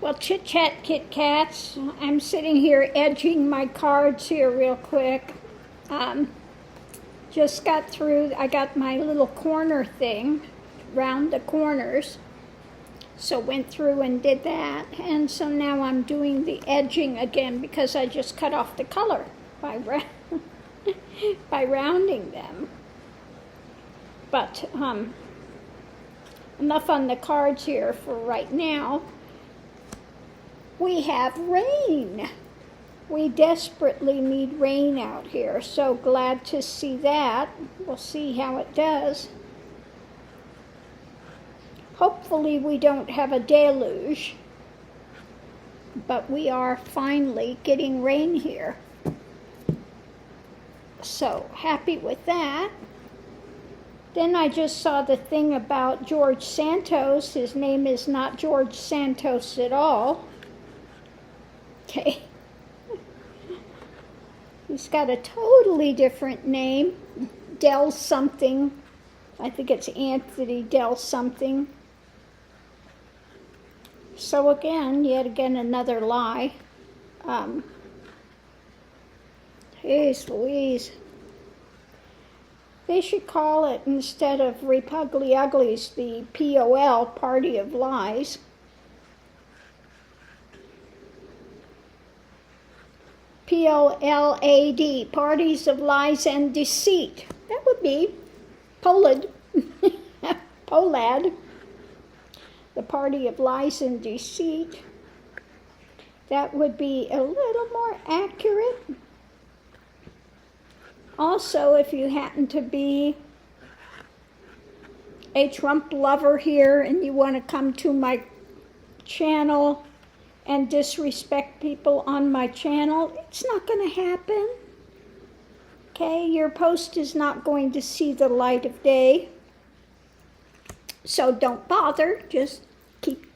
Well, chit chat, Kit Kats. I'm sitting here edging my cards here real quick. Just got through, I got my little corner thing, round the corners. So went through and did that. And so now I'm doing the edging again because I just cut off the color by, by rounding them. But enough on the cards here for right now. We have rain. We desperately need rain out here, so glad to see that. We'll see how it does. Hopefully we don't have a deluge, but we are finally getting rain here. So happy with that. Then I just saw the thing about George Santos. His name is not George Santos at all. Okay. He's got a totally different name. Del something. I think it's Anthony Del something. So again, yet again, another lie. Jeez Louise. They should call it, instead of Repugly Uglies, the POL, Party of Lies. POLAD, Parties of Lies and Deceit. That would be Polad. Polad. The Party of Lies and Deceit. That would be a little more accurate. Also, if you happen to be a Trump lover here and you want to come to my channel and disrespect people on my channel, it's not going to happen. Okay, your post is not going to see the light of day. So don't bother, just keep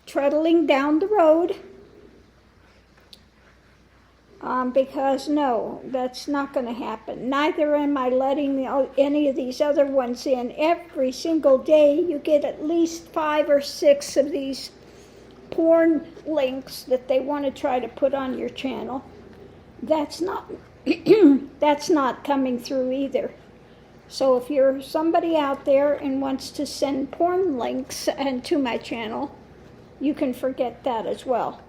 treadling down the road. Because no, that's not going to happen. Neither am I letting any of these other ones in. Every single day you get at least 5 or 6 of these porn links that they want to try to put on your channel. That's not that's not coming through either. So if you're somebody out there and wants to send porn links to my channel, you can forget that as well.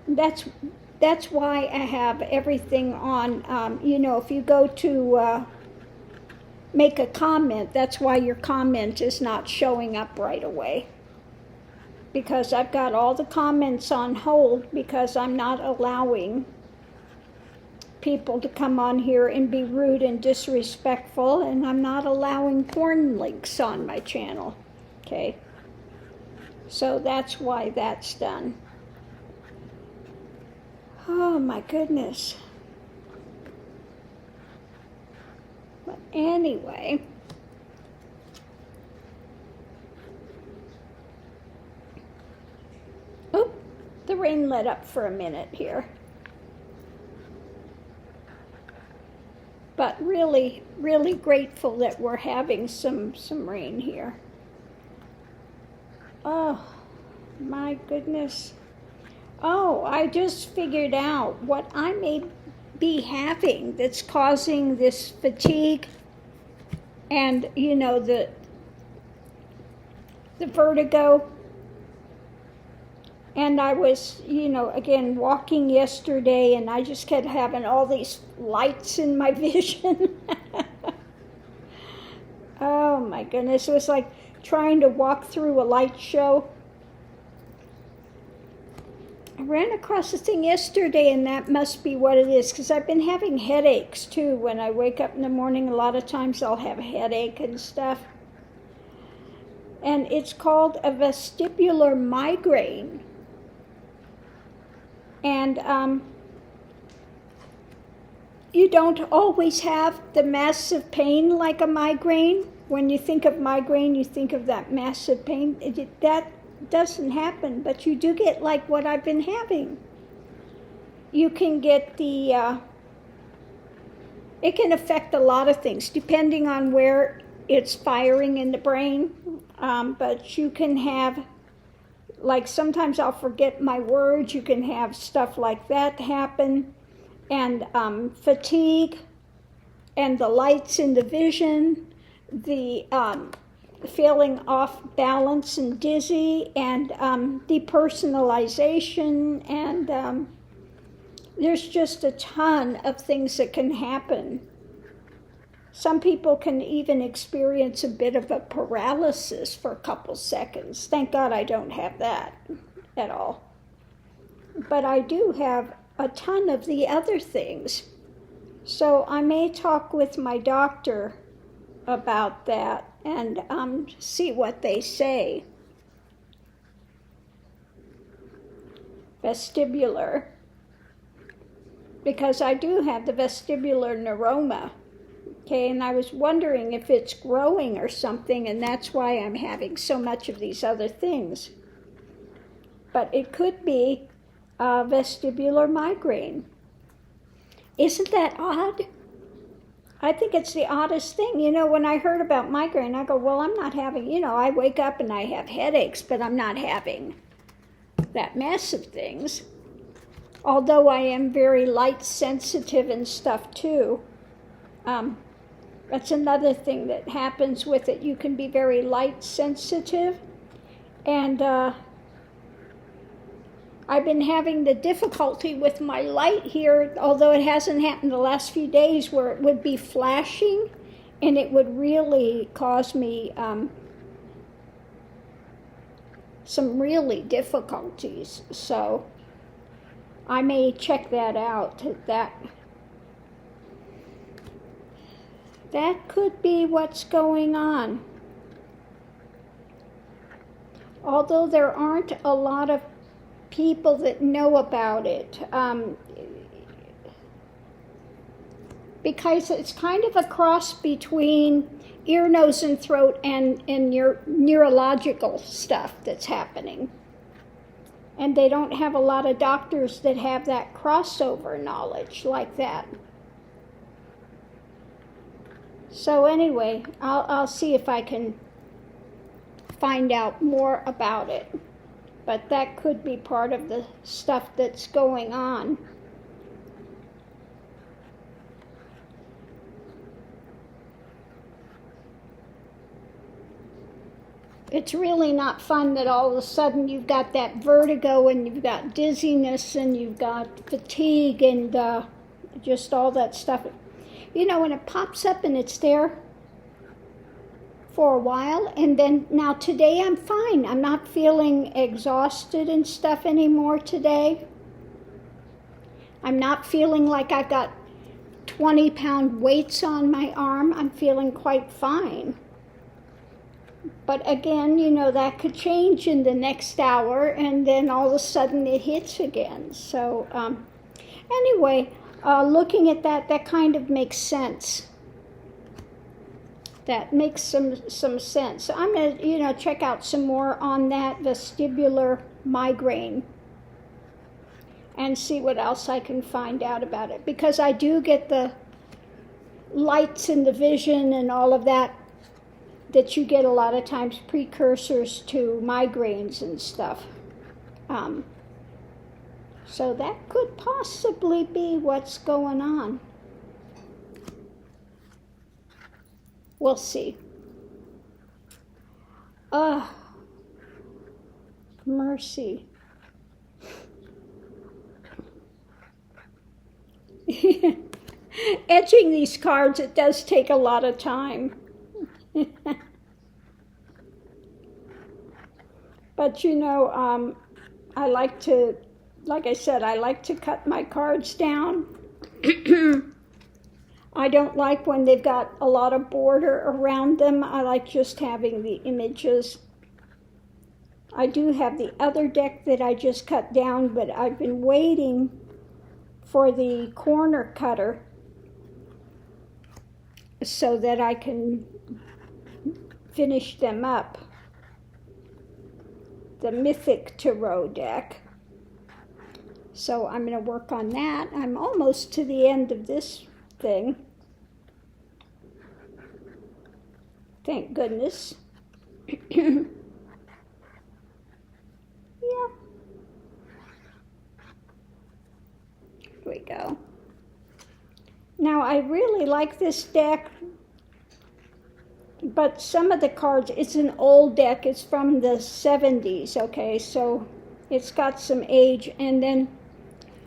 That's why I have everything on, if you go to make a comment, that's why your comment is not showing up right away. Because I've got all the comments on hold because I'm not allowing people to come on here and be rude and disrespectful, and I'm not allowing porn links on my channel, okay? So that's why that's done. Oh my goodness. But anyway, the rain let up for a minute here. But really, really grateful that we're having some rain here. Oh my goodness. Oh, I just figured out what I may be having that's causing this fatigue and, the vertigo. And I was, again, walking yesterday, and I just kept having all these lights in my vision. Oh my goodness, it was like trying to walk through a light show. I ran across a thing yesterday, and that must be what it is, because I've been having headaches too. When I wake up in the morning, a lot of times I'll have a headache and stuff. And it's called a vestibular migraine. And you don't always have the massive pain like a migraine. When you think of migraine, you think of that massive pain. That doesn't happen, but you do get like what I've been having. You can get it can affect a lot of things depending on where it's firing in the brain, but you can have like sometimes I'll forget my words. You can have stuff like that happen. And fatigue, and the lights in the vision, the feeling off balance and dizzy, and depersonalization, and there's just a ton of things that can happen. Some people can even experience a bit of a paralysis for a couple seconds. Thank God I don't have that at all. But I do have a ton of the other things. So I may talk with my doctor about that and see what they say. Vestibular, because I do have the vestibular neuroma. Okay, and I was wondering if it's growing or something, and that's why I'm having so much of these other things. But it could be vestibular migraine. Isn't that odd? I think it's the oddest thing. You know, when I heard about migraine, I go, well, I'm not having, you know, I wake up and I have headaches, but I'm not having that massive things. Although I am very light sensitive and stuff too. That's another thing that happens with it. You can be very light sensitive. And I've been having the difficulty with my light here, although it hasn't happened the last few days, where it would be flashing and it would really cause me some really difficulties. So I may check that out. That could be what's going on. Although there aren't a lot of people that know about it, because it's kind of a cross between ear, nose, and throat and neurological stuff that's happening. And they don't have a lot of doctors that have that crossover knowledge like that. So anyway, I'll see if I can find out more about it. But that could be part of the stuff that's going on. It's really not fun that all of a sudden you've got that vertigo and you've got dizziness and you've got fatigue and just all that stuff. You know, when it pops up and it's there for a while, and then now today I'm fine. I'm not feeling exhausted and stuff anymore today. I'm not feeling like I've got 20-pound weights on my arm. I'm feeling quite fine. But again, you know, that could change in the next hour, and then all of a sudden it hits again. So anyway, looking at that kind of makes sense. That makes some sense. I'm going to, check out some more on that vestibular migraine and see what else I can find out about it. Because I do get the lights in the vision and all of that you get a lot of times precursors to migraines and stuff. So that could possibly be what's going on. We'll see. Mercy. Etching these cards, it does take a lot of time. But I like to, like I said, I like to cut my cards down. I don't like when they've got a lot of border around them. I like just having the images. I do have the other deck that I just cut down, but I've been waiting for the corner cutter so that I can finish them up. The Mythic Tarot deck. So I'm going to work on that. I'm almost to the end of this thing. Thank goodness. go. Now, I really like this deck, but some of the cards, it's an old deck. It's from the 70s, okay? So it's got some age. And then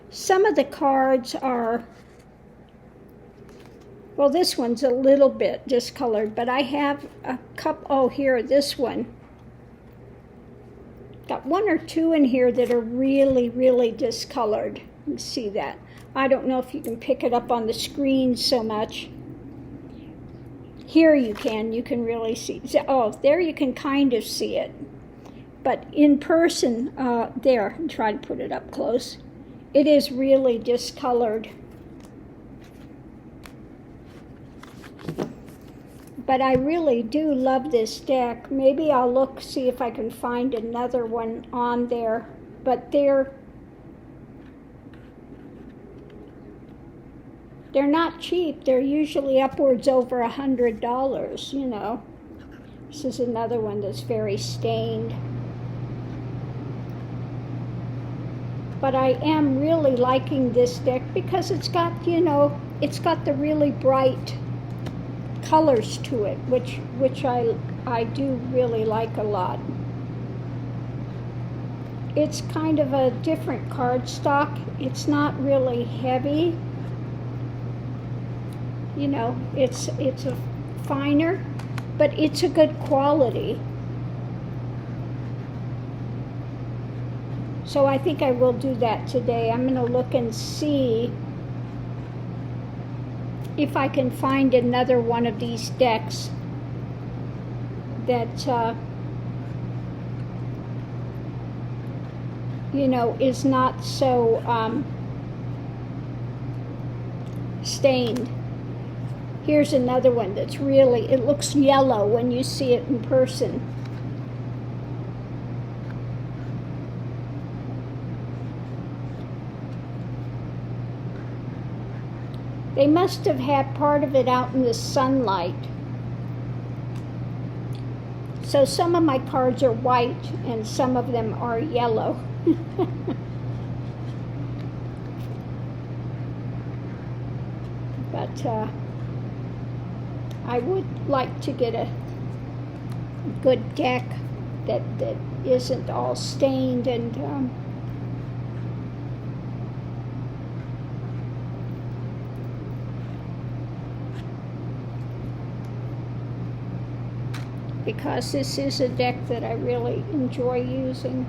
some of the cards are, well, this one's a little bit discolored, but I have a couple, oh, here, this one. Got one or two in here that are really, really discolored. You see that. I don't know if you can pick it up on the screen so much. Here you can really see. Oh, there you can kind of see it. But in person, there, try to put it up close. It is really discolored. But I really do love this deck. Maybe I'll look, see if I can find another one on there. But they're not cheap. They're usually upwards over $100, you know. This is another one that's very stained. But I am really liking this deck because it's got, you know, it's got the really bright colors to it, which I do really like a lot. It's kind of a different cardstock. It's not really heavy. You know, it's a finer, but it's a good quality. So I think I will do that today. I'm going to look and see if I can find another one of these decks that, you know, is not so stained. Here's another one that's really, it looks yellow when you see it in person. They must have had part of it out in the sunlight. So some of my cards are white and some of them are yellow. But I would like to get a good deck that isn't all stained and because this is a deck that I really enjoy using.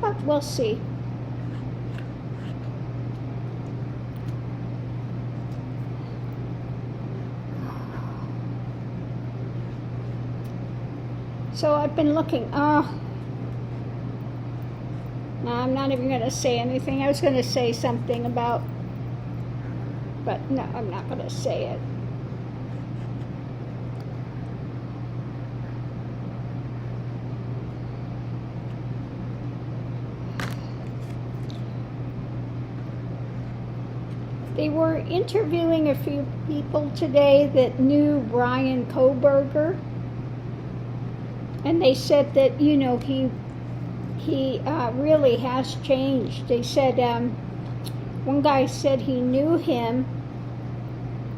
But we'll see. So I've been looking, no, I'm not even going to say anything. I was going to say something about, but no, I'm not going to say it. They were interviewing a few people today that knew Ryan Koberger. And they said that, you know, he really has changed. They said, one guy said he knew him,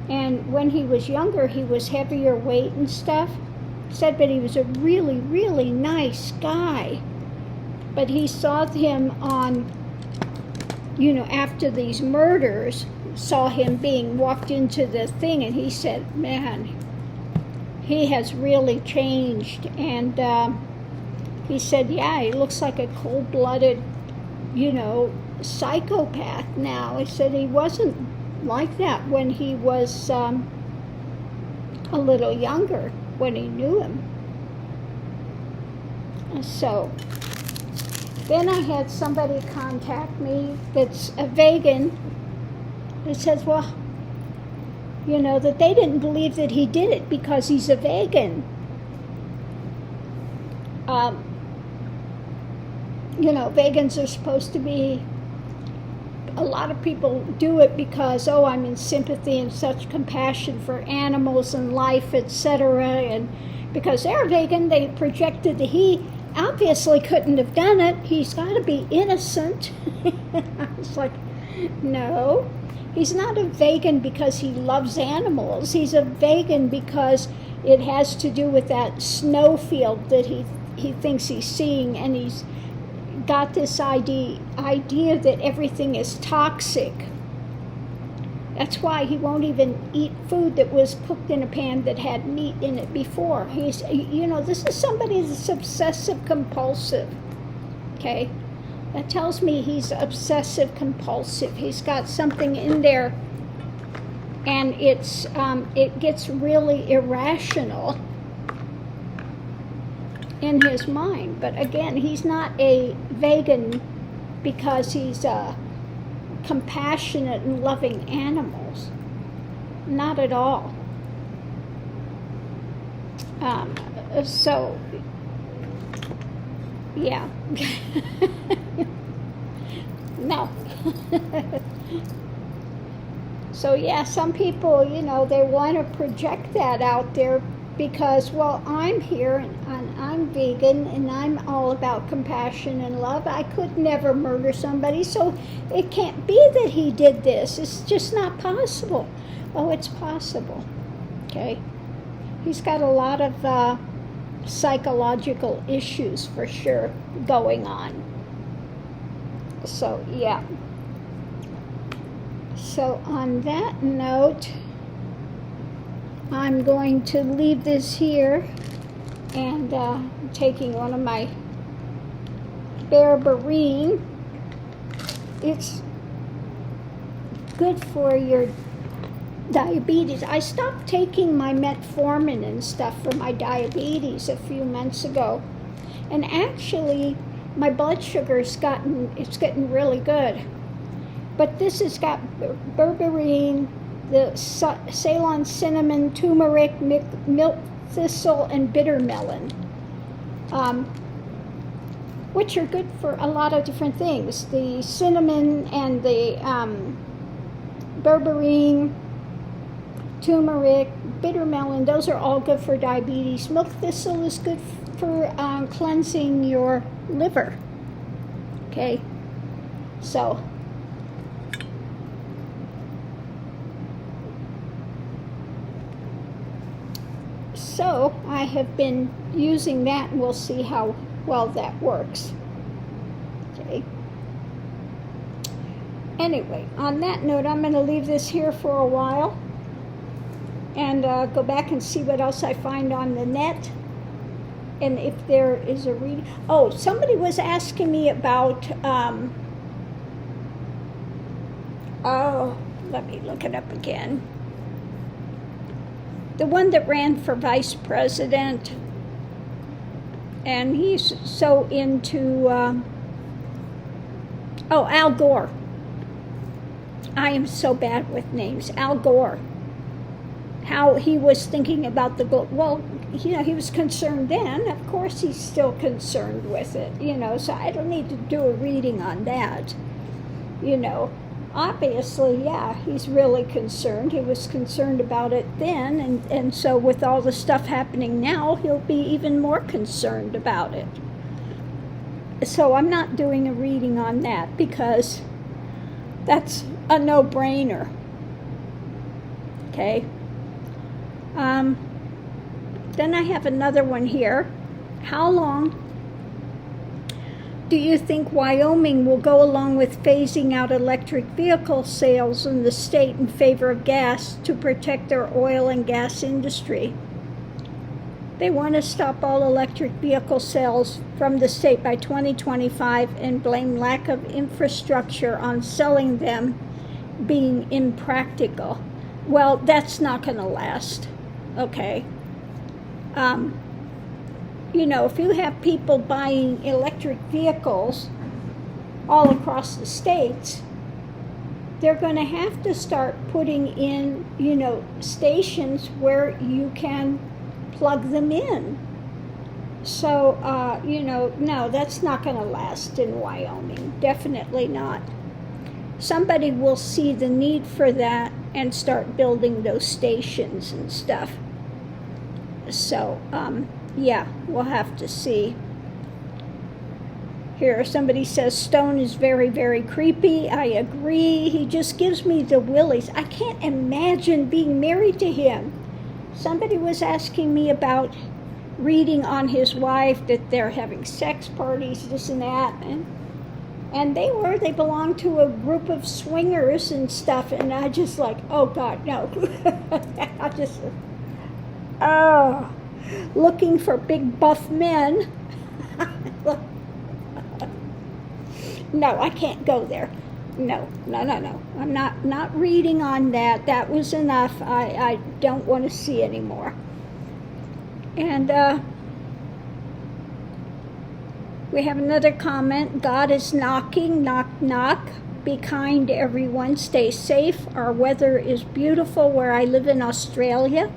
and when he was younger, he was heavier weight and stuff. Said, but he was a really, really nice guy. But he saw him on, you know, after these murders, saw him being walked into the thing, and he said, man, he has really changed. And he said, yeah, he looks like a cold-blooded, you know, psychopath now. He said he wasn't like that when he was a little younger, when he knew him. So then I had somebody contact me that's a vegan that says, well, you know, that they didn't believe that he did it because he's a vegan. You know, vegans are supposed to be, a lot of people do it because, oh, I'm in sympathy and such compassion for animals and life, etc. And because they're vegan, they projected that he obviously couldn't have done it. He's got to be innocent. I was like, no. He's not a vegan because he loves animals. He's a vegan because it has to do with that snowfield that he thinks he's seeing, and he's got this idea that everything is toxic. That's why he won't even eat food that was cooked in a pan that had meat in it before. He's, this is somebody that's obsessive compulsive, okay? That tells me he's obsessive compulsive. He's got something in there, and it gets really irrational in his mind. But again, he's not a vegan because he's compassionate and loving animals. Not at all. So, yeah. No. So yeah, some people, they want to project that out there because, well, I'm here and I'm vegan and I'm all about compassion and love. I could never murder somebody, so it can't be that he did this. It's just not possible. Oh, it's possible. Okay? He's got a lot of psychological issues for sure going on. So, yeah. So, on that note, I'm going to leave this here, and taking one of my berberine. It's good for your diabetes. I stopped taking my metformin and stuff for my diabetes a few months ago, and actually my blood sugar's getting really good. But this has got berberine, the Ceylon cinnamon, turmeric, milk thistle, and bitter melon, which are good for a lot of different things. The cinnamon and the berberine, turmeric, bitter melon, those are all good for diabetes. Milk thistle is good for cleansing your liver. Okay, so I have been using that, and we'll see how well that works. Okay. Anyway, on that note, I'm going to leave this here for a while and go back and see what else I find on the net. And if there is a reading. Oh, somebody was asking me about, let me look it up again. The one that ran for vice president, and he's so into, Al Gore. I am so bad with names. Al Gore. How he was thinking about he was concerned then. Of course he's still concerned with it, so I don't need to do a reading on that. Obviously, yeah, he's really concerned. He was concerned about it then, and so with all the stuff happening now, he'll be even more concerned about it. So I'm not doing a reading on that because that's a no-brainer. Okay? Then I have another one here. How long do you think Wyoming will go along with phasing out electric vehicle sales in the state in favor of gas to protect their oil and gas industry? They want to stop all electric vehicle sales from the state by 2025 and blame lack of infrastructure on selling them being impractical. Well, that's not going to last, okay? If you have people buying electric vehicles all across the states, they're going to have to start putting in, stations where you can plug them in. So, no, that's not going to last in Wyoming. Definitely not. Somebody will see the need for that and start building those stations and stuff. So, yeah, we'll have to see. Here, somebody says Stone is very, very creepy. I agree. He just gives me the willies. I can't imagine being married to him. Somebody was asking me about reading on his wife that they're having sex parties, this and that, and they belong to a group of swingers and stuff, and I just like, oh God, no. I just, oh, looking for big buff men. No, I can't go there. No. I'm not reading on that. That was enough. I don't want to see anymore. And we have another comment. God is knocking, knock, knock. Be kind, everyone. Stay safe. Our weather is beautiful where I live in Australia.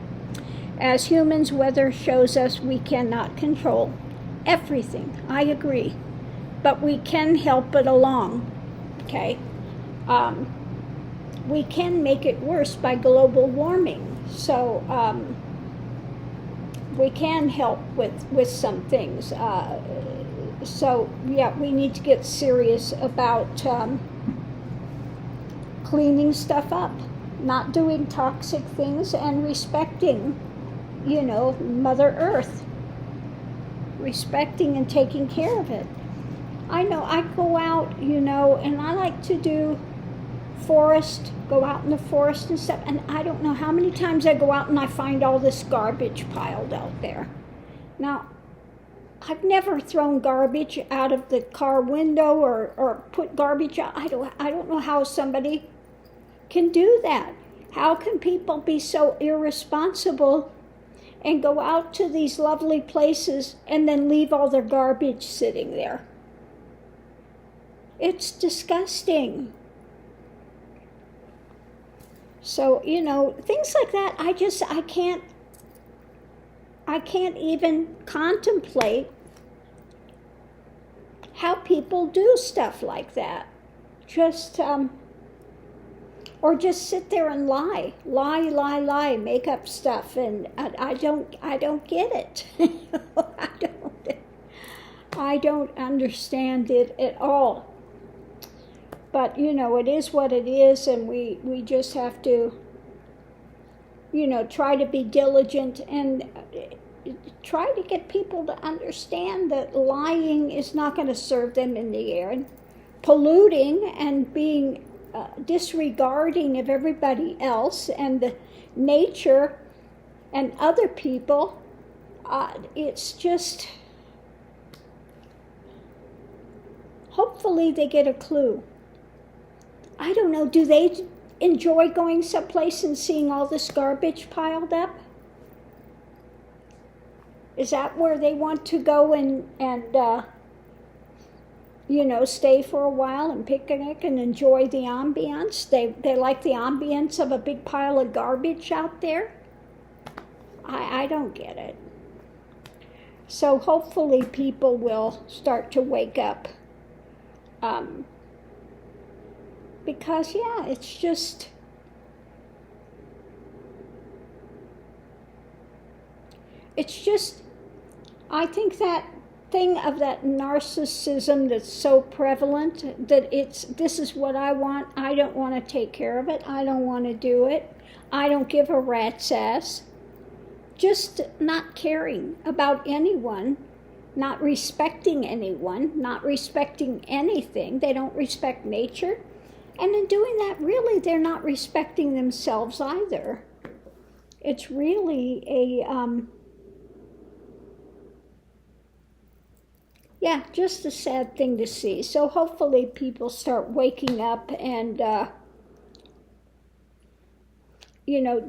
As humans, weather shows us we cannot control everything. I agree. But we can help it along, okay? We can make it worse by global warming. So we can help with some things. So yeah, we need to get serious about cleaning stuff up, not doing toxic things, and respecting, Mother Earth. Respecting and taking care of it. I know I go out, and I like to do go out in the forest and stuff, and I don't know how many times I go out and I find all this garbage piled out there. Now, I've never thrown garbage out of the car window or put garbage out. I don't know how somebody can do that. How can people be so irresponsible and go out to these lovely places and then leave all their garbage sitting there? It's disgusting. So, things like that, I can't even contemplate how people do stuff like that. Or just sit there and lie, make up stuff, and I don't get it. I don't understand it at all. But, it is what it is, and we just have to, try to be diligent and try to get people to understand that lying is not going to serve them in the air. And polluting and being disregarding of everybody else and the nature and other people, it's just, hopefully they get a clue. I don't know, do they enjoy going someplace and seeing all this garbage piled up? Is that where they want to go and stay for a while and picnic and enjoy the ambience? They like the ambience of a big pile of garbage out there? I don't get it. So hopefully people will start to wake up. Because, it's just, I think that thing of that narcissism that's so prevalent, that this is what I want, I don't want to take care of it, I don't want to do it, I don't give a rat's ass, just not caring about anyone, not respecting anyone, not respecting anything. They don't respect nature. And in doing that, really, they're not respecting themselves either. It's really just a sad thing to see. So hopefully people start waking up and,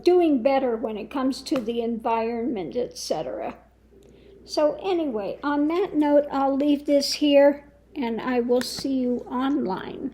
doing better when it comes to the environment, etc. So anyway, on that note, I'll leave this here, and I will see you online.